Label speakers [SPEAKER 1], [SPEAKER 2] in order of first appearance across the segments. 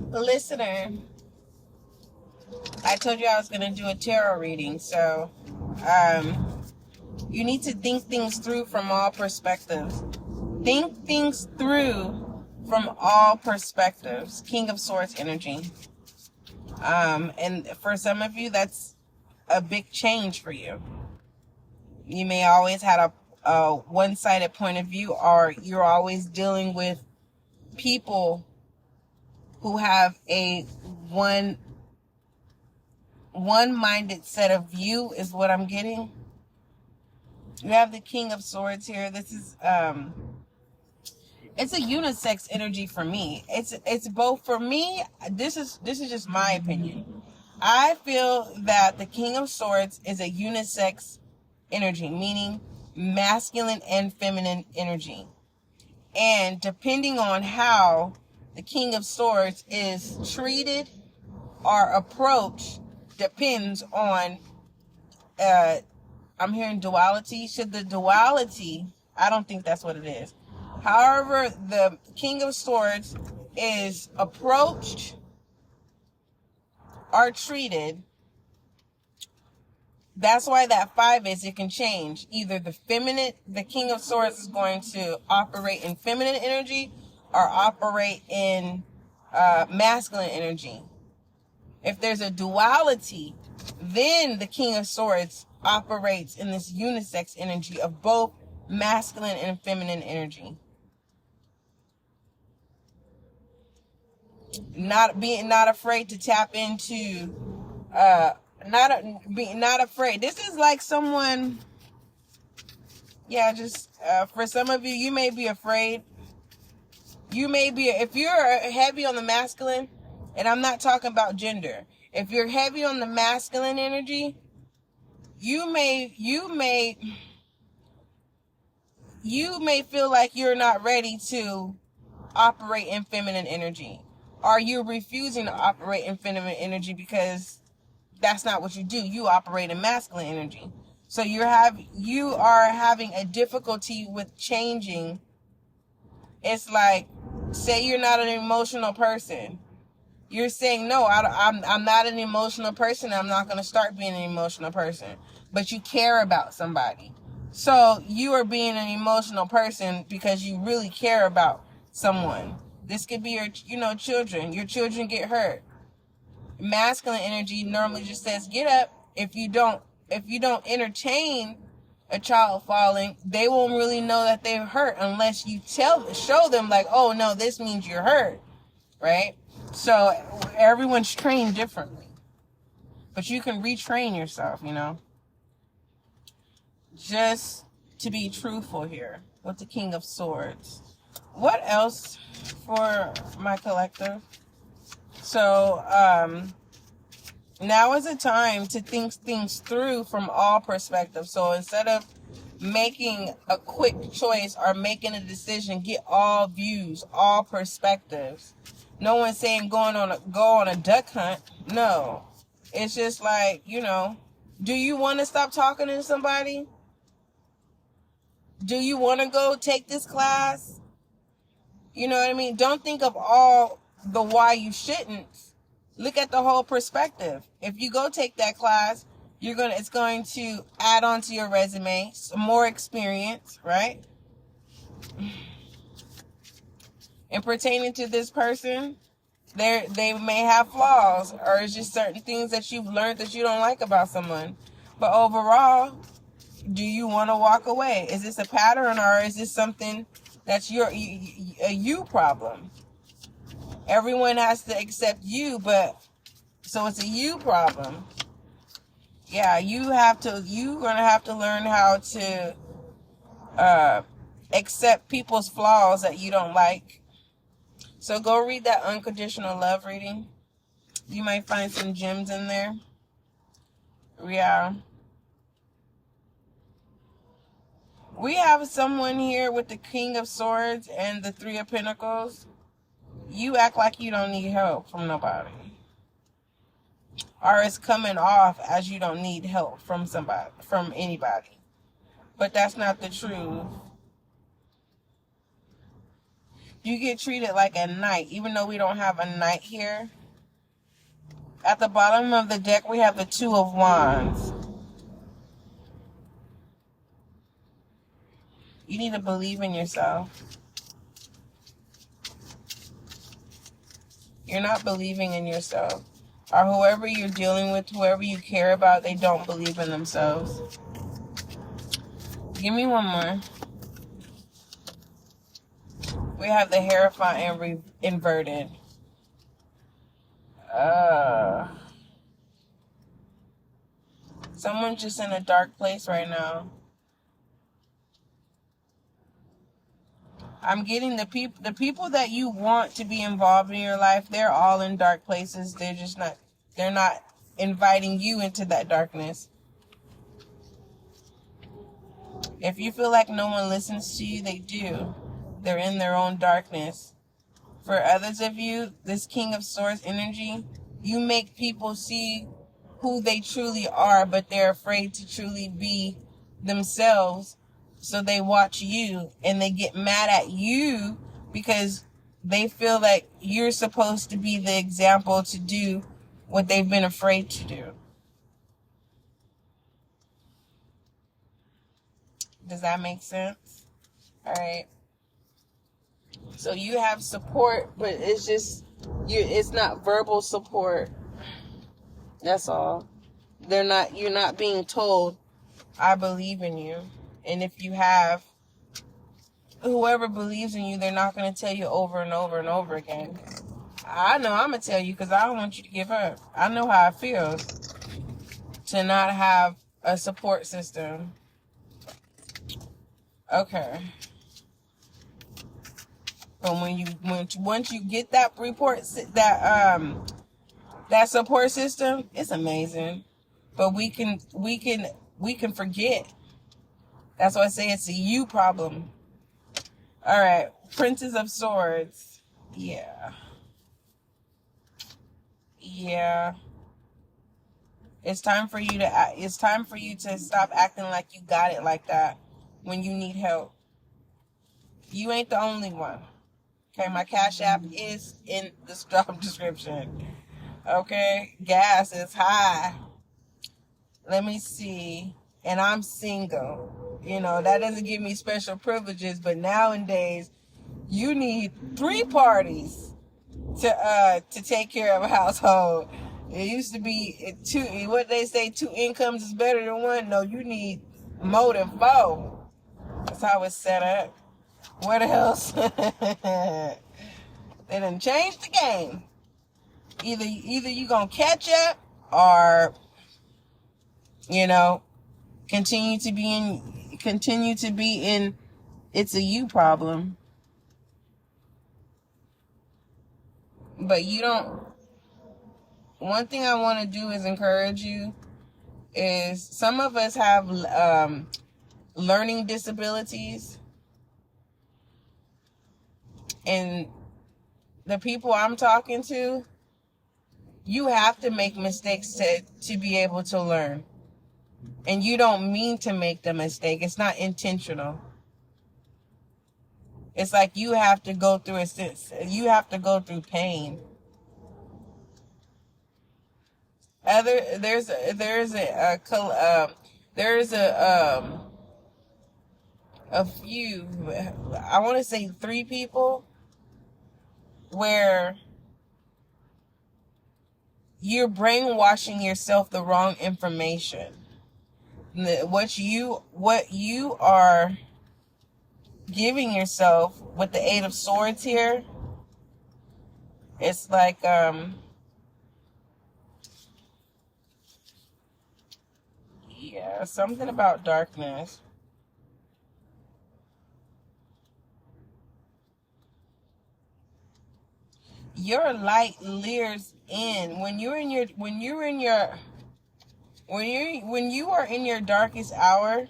[SPEAKER 1] Listener, I told you I was going to do a tarot reading, so you need to think things through from all perspectives. Think things through from all perspectives. King of Swords energy. And for some of you, that's a big change for you. You may always had a one-sided point of view, or you're always dealing with people who have a one-minded set of view is what I'm getting. You have the King of Swords here. This is it's a unisex energy for me. It's both for me. This is just my opinion. I feel that the King of Swords is a unisex energy, meaning masculine and feminine energy. And depending on how the King of Swords is treated or approached depends on, I'm hearing duality. Should the duality, I don't think that's what it is. However, the King of Swords is approached or treated, that's why that 5 is, it can change. Either the King of Swords is going to operate in feminine energy or operate in masculine energy. If there's a duality, then the King of Swords operates in this unisex energy of both masculine and feminine energy. Not afraid to tap into, not afraid. This is like someone, for some of you, you may be afraid. If you're heavy on the masculine, and I'm not talking about gender. If you're heavy on the masculine energy, you may feel like you're not ready to operate in feminine energy. Or you're refusing to operate in feminine energy because that's not what you do. You operate in masculine energy. So you are having a difficulty with changing. It's like, say you're not an emotional person. You're saying, no, I'm not an emotional person. I'm not going to start being an emotional person. But you care about somebody. So you are being an emotional person because you really care about someone. This could be your, children. Your children get hurt. Masculine energy normally just says, get up. If you don't entertain a child falling, they won't really know that they're hurt unless you show them like, oh no, this means you're hurt, right? So everyone's trained differently, but you can retrain yourself, just to be truthful here with the King of Swords. What else for my collective? So, now is the time to think things through from all perspectives. So instead of making a quick choice or making a decision, get all views, all perspectives. No one's saying go on a duck hunt. No. It's just like, do you want to stop talking to somebody? Do you want to go take this class? You know what I mean? Don't think of all the why you shouldn't. Look at the whole perspective. If you go take that class, it's going to add on to your resume, some more experience, right? And pertaining to this person, they may have flaws, or it's just certain things that you've learned that you don't like about someone. But overall, do you want to walk away? Is this a pattern, or is this something that's a you problem? Everyone has to accept you, so it's a you problem. Yeah, you're going to have to learn how to accept people's flaws that you don't like. So go read that unconditional love reading. You might find some gems in there. Yeah. We have someone here with the King of Swords and the Three of Pentacles. You act like you don't need help from nobody. Or it's coming off as you don't need help from anybody. But that's not the truth. You get treated like a knight, even though we don't have a knight here. At the bottom of the deck, we have the Two of Wands. You need to believe in yourself. You're not believing in yourself. Or whoever you're dealing with, whoever you care about, they don't believe in themselves. Give me one more. We have the Hierophant and inverted. Someone's just in a dark place right now. I'm getting the people that you want to be involved in your life, they're all in dark places. They're not inviting you into that darkness. If you feel like no one listens to you, they do. They're in their own darkness. For others of you, this King of Swords energy, you make people see who they truly are, but they're afraid to truly be themselves. So they watch you and they get mad at you because they feel like you're supposed to be the example to do what they've been afraid to do. Does that make sense? All right. So you have support, but it's not verbal support. That's all. You're not being told, I believe in you. And if you have, whoever believes in you, they're not going to tell you over and over and over again. I know I'm going to tell you because I don't want you to give up. I know how it feels to not have a support system. Okay. But once you get that that support system, it's amazing. But we can forget. That's why I say it's a you problem. All right, Princess of Swords. Yeah. It's time for you to stop acting like you got it like that when you need help. You ain't the only one. Okay, my Cash App is in the job description. Okay, gas is high. Let me see. And I'm single. You know, that doesn't give me special privileges, but nowadays you need 3 parties to take care of a household. It used to be 2, what they say, 2 incomes is better than 1. No, you need more than 4. That's how it's set up. What else? They done changed the game. Either you gonna catch up or, continue to be in it's a you problem. But one thing I want to do is encourage you is some of us have learning disabilities, and the people I'm talking to, you have to make mistakes to be able to learn. And you don't mean to make the mistake. It's not intentional. It's like you have to go through pain. There's a few, I want to say 3 people where you're brainwashing yourself the wrong information. What you are giving yourself with the 8 of Swords here, it's like something about darkness. Your light leers in when you are in your darkest hour.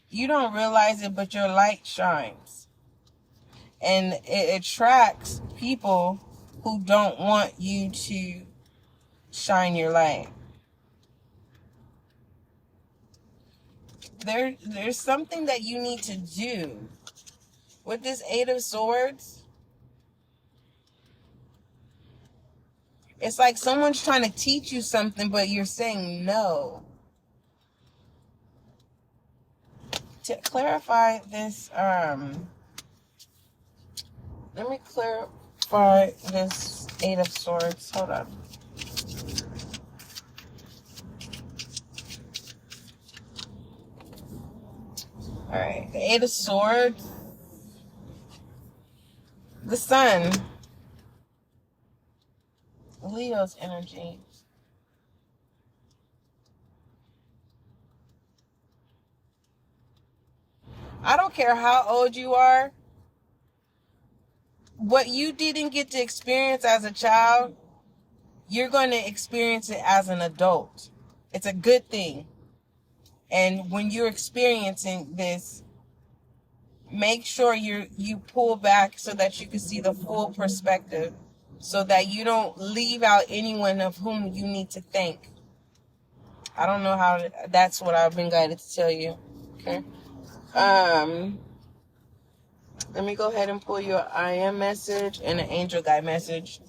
[SPEAKER 1] You don't realize it, but your light shines, and it attracts people who don't want you to shine your light. There's something that you need to do with this Eight of Swords, it's like someone's trying to teach you something, but you're saying no. To clarify this, let me clarify this Eight of Swords. Hold on. Alright, the Eight of Swords. The Sun. Leo's energy. I don't care how old you are. What you didn't get to experience as a child, you're going to experience it as an adult. It's a good thing. And when you're experiencing this, make sure you pull back so that you can see the full perspective, so that you don't leave out anyone of whom you need to thank. I don't know how that's what I've been guided to tell you. Okay. Let me go ahead and pull your I am message and an angel guide message.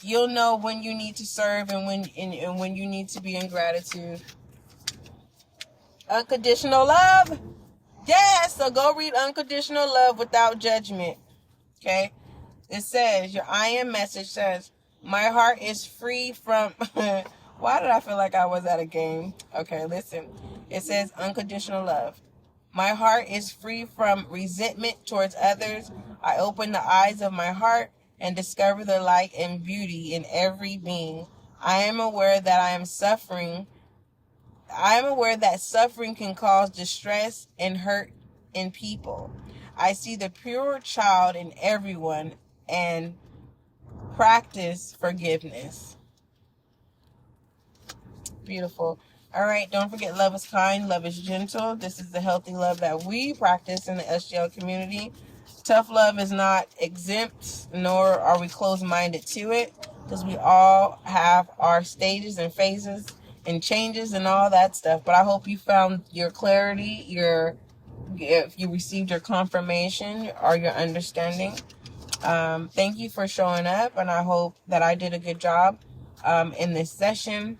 [SPEAKER 1] You'll know when you need to serve and when you need to be in gratitude. Unconditional love. Yes, so go read Unconditional Love Without Judgment. Okay? It says, your I am message says, my heart is free from... Why did I feel like I was at a game? Okay, listen. It says unconditional love. My heart is free from resentment towards others. I open the eyes of my heart and discover the light and beauty in every being. I am aware that I am suffering. I am aware that suffering can cause distress and hurt in people. I see the pure child in everyone and practice forgiveness. Beautiful. All right, don't forget, love is kind, love is gentle. This is the healthy love that we practice in the SGL community. Tough love is not exempt, nor are we closed-minded to it, because we all have our stages and phases and changes and all that stuff. But I hope you found your clarity, if you received your confirmation or your understanding. Thank you for showing up, and I hope that I did a good job in this session.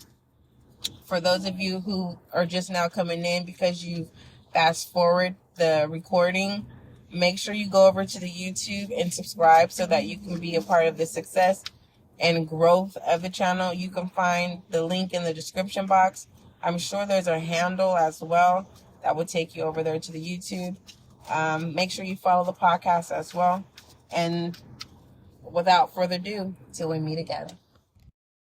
[SPEAKER 1] For those of you who are just now coming in because you fast forward the recording, make sure you go over to the YouTube and subscribe so that you can be a part of the success and growth of the channel. You can find the link in the description box. I'm sure there's a handle as well that will take you over there to the YouTube. Make sure you follow the podcast as well. And without further ado, till we meet again.